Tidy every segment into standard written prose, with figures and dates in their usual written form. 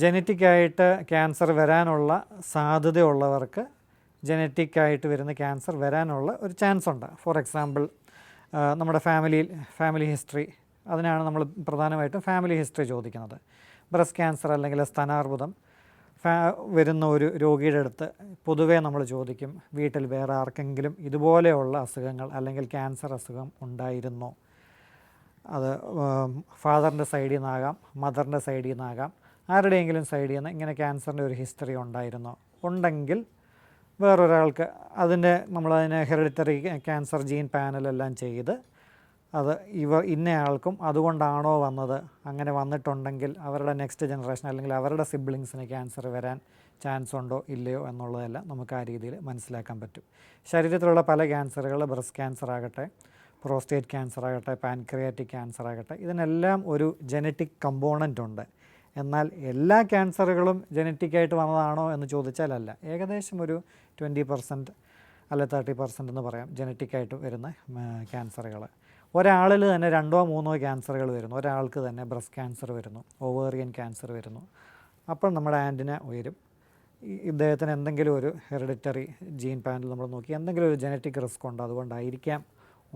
ജനറ്റിക്കായിട്ട് cancer വരാനുള്ള സാധ്യതയുള്ളവർക്ക് ജനറ്റിക്കായിട്ട് വരുന്ന cancer വരാനുള്ള ഒരു ചാൻസ് ഉണ്ട്. ഫോർ എക്സാമ്പിൾ നമ്മുടെ ഫാമിലി ഹിസ്റ്ററി, അതിനാണ് നമ്മൾ പ്രധാനമായിട്ടും ഫാമിലി ഹിസ്റ്ററി ചോദിക്കുന്നത്. ബ്രസ്റ്റ് ക്യാൻസർ അല്ലെങ്കിൽ സ്തനാർബുദം വരുന്ന ഒരു രോഗിയുടെ അടുത്ത് പൊതുവേ നമ്മൾ ചോദിക്കും, വീട്ടിൽ വേറെ ആർക്കെങ്കിലും ഇതുപോലെയുള്ള അസുഖങ്ങൾ അല്ലെങ്കിൽ ക്യാൻസർ അസുഖം ഉണ്ടായിരുന്നോ? അത് ഫാദറിൻ്റെ സൈഡിൽ നിന്നാകാം, മദറിൻ്റെ സൈഡിൽ നിന്നാകാം, ആരുടെയെങ്കിലും സൈഡിൽ നിന്ന് ഇങ്ങനെ ക്യാൻസറിൻ്റെ ഒരു ഹിസ്റ്ററി ഉണ്ടായിരുന്നോ? ഉണ്ടെങ്കിൽ വേറൊരാൾക്ക് നമ്മളതിനെ ഹെറിഡിറ്ററി ക്യാൻസർ ജീൻ പാനലെല്ലാം ചെയ്ത് അത് ഇന്നയാൾക്കും അതുകൊണ്ടാണോ വന്നത്, അങ്ങനെ വന്നിട്ടുണ്ടെങ്കിൽ അവരുടെ നെക്സ്റ്റ് ജനറേഷൻ അല്ലെങ്കിൽ അവരുടെ സിബ്ലിങ്സിന് ക്യാൻസർ വരാൻ ചാൻസ് ഉണ്ടോ ഇല്ലയോ എന്നുള്ളതെല്ലാം നമുക്ക് ആ രീതിയിൽ മനസ്സിലാക്കാൻ പറ്റും. ശരീരത്തിലുള്ള പല ക്യാൻസറുകൾ, ബ്രസ്റ്റ് ക്യാൻസർ ആകട്ടെ, പ്രോസ്റ്റേറ്റ് ക്യാൻസർ ആകട്ടെ, പാൻക്രിയാറ്റിക് ക്യാൻസർ ആകട്ടെ, ഇതിനെല്ലാം ഒരു ജനറ്റിക് കമ്പോണൻ്റ് ഉണ്ട്. എന്നാൽ എല്ലാ ക്യാൻസറുകളും ജനറ്റിക്കായിട്ട് വന്നതാണോ എന്ന് ചോദിച്ചാലല്ല. ഏകദേശം ഒരു 20% അല്ലെ 30% എന്ന് പറയാം ജനറ്റിക്കായിട്ട് വരുന്ന ക്യാൻസറുകൾ. ഒരാളിൽ തന്നെ 2-3 ക്യാൻസറുകൾ വരുന്നു. ഒരാൾക്ക് തന്നെ ബ്രസ്റ്റ് ക്യാൻസർ വരുന്നു, ഓവേറിയൻ ക്യാൻസർ വരുന്നു. അപ്പോൾ നമ്മുടെ ആൻറ്റിന ഉയരും. ഇദ്ദേഹത്തിന് എന്തെങ്കിലും ഒരു ഹെറിഡിറ്ററി ജീൻ പാനൽ നമ്മൾ നോക്കി എന്തെങ്കിലും ഒരു ജനറ്റിക് റിസ്ക് ഉണ്ട്, അതുകൊണ്ടായിരിക്കാം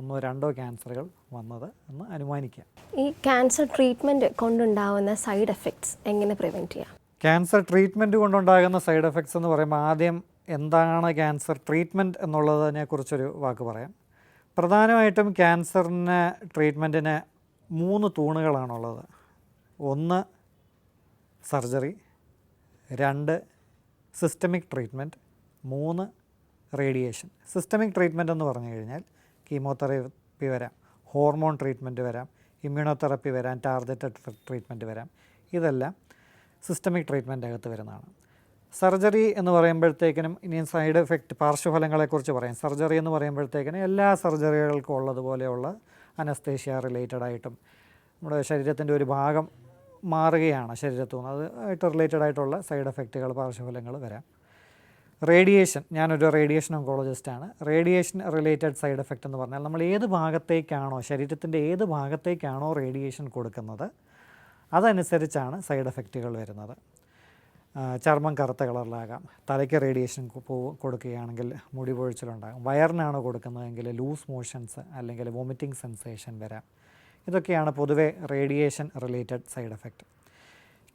1-2 ക്യാൻസറുകൾ വന്നത് എന്ന് അനുമാനിക്കാം. ഈ ക്യാൻസർ ട്രീറ്റ്മെൻറ്റ് കൊണ്ടുണ്ടാകുന്ന സൈഡ് എഫക്ട്സ് എങ്ങനെ പ്രിവെൻറ്റ് ചെയ്യാം? ക്യാൻസർ ട്രീറ്റ്മെൻറ്റ് കൊണ്ടുണ്ടാകുന്ന സൈഡ് എഫക്ട്സ് എന്ന് പറയുമ്പോൾ ആദ്യം എന്താണ് ക്യാൻസർ ട്രീറ്റ്മെൻറ്റ് എന്നുള്ളതിനെക്കുറിച്ചൊരു വാക്ക് പറയാം. പ്രധാനമായിട്ടും ക്യാൻസറിന് ട്രീറ്റ്മെൻറ്റിന് 3 തൂണുകളാണുള്ളത്. 1 surgery, 2 systemic treatment, 3 radiation. Systemic treatment എന്ന് പറഞ്ഞു കഴിഞ്ഞാൽ കീമോതെറാപ്പി വരാം, ഹോർമോൺ ട്രീറ്റ്മെൻറ്റ് വരാം, ഇമ്മ്യൂണോതെറാപ്പി വരാം, ടാർഗറ്റഡ് ട്രീറ്റ്മെൻറ്റ് വരാം. ഇതെല്ലാം സിസ്റ്റമിക് ട്രീറ്റ്മെൻറ്റ് അകത്ത് വരുന്നതാണ്. സർജറി എന്ന് പറയുമ്പോഴത്തേക്കിനും ഇനി സൈഡ് എഫക്റ്റ് പാർശ്വഫലങ്ങളെക്കുറിച്ച് പറയാം. സർജറി എന്ന് പറയുമ്പോഴത്തേക്കിനും എല്ലാ സർജറികൾക്കും ഉള്ളതുപോലെയുള്ള അനസ്തേഷ്യ റിലേറ്റഡ് ആയിട്ടും നമ്മുടെ ശരീരത്തിൻ്റെ ഒരു ഭാഗം മാറുകയാണ് ശരീരത്തു നിന്ന്, അതുമായിട്ട് റിലേറ്റഡ് ആയിട്ടുള്ള സൈഡ് എഫക്റ്റുകൾ, പാർശ്വഫലങ്ങൾ വരാം. റേഡിയേഷൻ, ഞാനൊരു റേഡിയേഷൻ ഓങ്കോളജിസ്റ്റാണ്. റേഡിയേഷൻ റിലേറ്റഡ് സൈഡ് എഫക്റ്റ് എന്ന് പറഞ്ഞാൽ നമ്മൾ ഏത് ഭാഗത്തേക്കാണോ, ശരീരത്തിൻ്റെ ഏത് ഭാഗത്തേക്കാണോ റേഡിയേഷൻ കൊടുക്കുന്നത് അതനുസരിച്ചാണ് സൈഡ് എഫക്റ്റുകൾ വരുന്നത്. ചർമ്മം കറുത്ത കളറിലാകാം, തലയ്ക്ക് റേഡിയേഷൻ കൊടുക്കുകയാണെങ്കിൽ മുടി പൊഴിച്ചിലുണ്ടാകും, വയറിനാണ് കൊടുക്കുന്നതെങ്കിൽ ലൂസ് മോഷൻസ് അല്ലെങ്കിൽ വോമിറ്റിംഗ് സെൻസേഷൻ വരാം. ഇതൊക്കെയാണ് പൊതുവേ റേഡിയേഷൻ റിലേറ്റഡ് സൈഡ് എഫക്റ്റ്.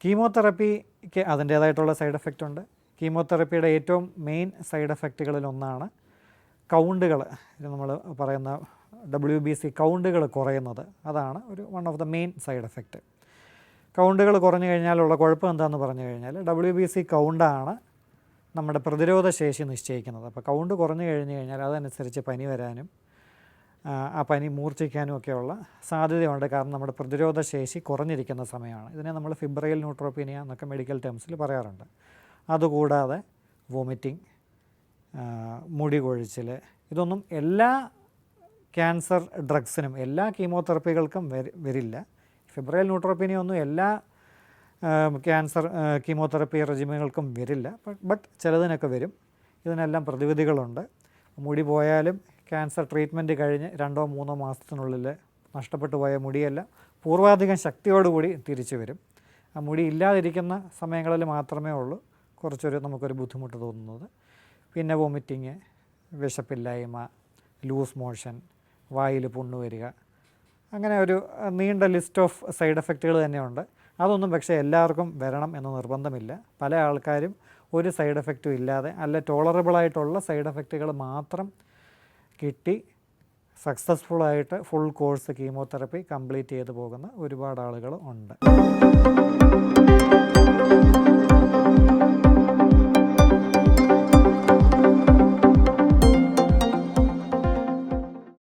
കീമോതെറാപ്പിക്ക് അതിൻ്റേതായിട്ടുള്ള സൈഡ് എഫക്റ്റ് ഉണ്ട്. കീമോതെറാപ്പിയുടെ ഏറ്റവും മെയിൻ സൈഡ് എഫക്റ്റുകളിലൊന്നാണ് കൗണ്ടുകൾ, നമ്മൾ പറയുന്ന WBC കൗണ്ടുകൾ കുറയുന്നത്. അതാണ് one of the main side effect. കൗണ്ടുകൾ കുറഞ്ഞു കഴിഞ്ഞാലുള്ള കുഴപ്പം എന്താണെന്ന് പറഞ്ഞു കഴിഞ്ഞാൽ WBC കൗണ്ടാണ് നമ്മുടെ പ്രതിരോധ ശേഷി നിശ്ചയിക്കുന്നത്. അപ്പോൾ കൗണ്ട് കുറഞ്ഞു കഴിഞ്ഞ് കഴിഞ്ഞാൽ അതനുസരിച്ച് പനി വരാനും ആ പനി മൂർച്ഛിക്കാനും ഒക്കെയുള്ള സാധ്യതയുണ്ട്. കാരണം നമ്മുടെ പ്രതിരോധ ശേഷി കുറഞ്ഞിരിക്കുന്ന സമയമാണ്. ഇതിനെ നമ്മൾ ഫിബ്രൈൽ ന്യൂട്രോപ്പീനിയ എന്നൊക്കെ മെഡിക്കൽ ടേംസിൽ പറയാറുണ്ട്. അതുകൂടാതെ വോമിറ്റിംഗ്, മുടി കൊഴിച്ചിൽ, ഇതൊന്നും എല്ലാ ക്യാൻസർ ഡ്രഗ്സിനും എല്ലാ കീമോതെറാപ്പികൾക്കും വരില്ല. ഫിബ്രൈൽ ന്യൂട്രോപ്പീനിയ ഒന്നും എല്ലാ ക്യാൻസർ കീമോതെറാപ്പി റെജിമുകൾക്കും വരില്ല. ബട്ട് ചിലതിനൊക്കെ വരും. ഇതിനെല്ലാം പ്രതിവിധികളുണ്ട്. മുടി പോയാലും ക്യാൻസർ ട്രീറ്റ്മെൻറ്റ് കഴിഞ്ഞ് 2-3 മാസത്തിനുള്ളിൽ നഷ്ടപ്പെട്ടു പോയ മുടിയെല്ലാം പൂർവാധികം ശക്തിയോടുകൂടി തിരിച്ചു വരും. ആ മുടി ഇല്ലാതിരിക്കുന്ന സമയങ്ങളിൽ മാത്രമേ ഉള്ളൂ നമുക്കൊരു ബുദ്ധിമുട്ട് തോന്നുന്നത്. പിന്നെ വോമിറ്റിങ്, വിശപ്പില്ലായ്മ, ലൂസ് മോഷൻ, വായിൽ പുണ്ണ് വരിക, അങ്ങനെ ഒരു നീണ്ട ലിസ്റ്റ് ഓഫ് സൈഡ് എഫക്റ്റുകൾ തന്നെയുണ്ട്. അതൊന്നും പക്ഷേ എല്ലാവർക്കും വരണം എന്ന് നിർബന്ധമില്ല. പല ആൾക്കാരും ഒരു സൈഡ് എഫക്റ്റും ഇല്ലാതെ അല്ല ടോളറബിളായിട്ടുള്ള സൈഡ് എഫക്റ്റുകൾ മാത്രം കിട്ടി സക്സസ്ഫുള്ളായിട്ട് ഫുൾ കോഴ്സ് കീമോതെറാപ്പി കംപ്ലീറ്റ് ചെയ്ത് പോകുന്ന ഒരുപാട് ആളുകൾ ഉണ്ട്.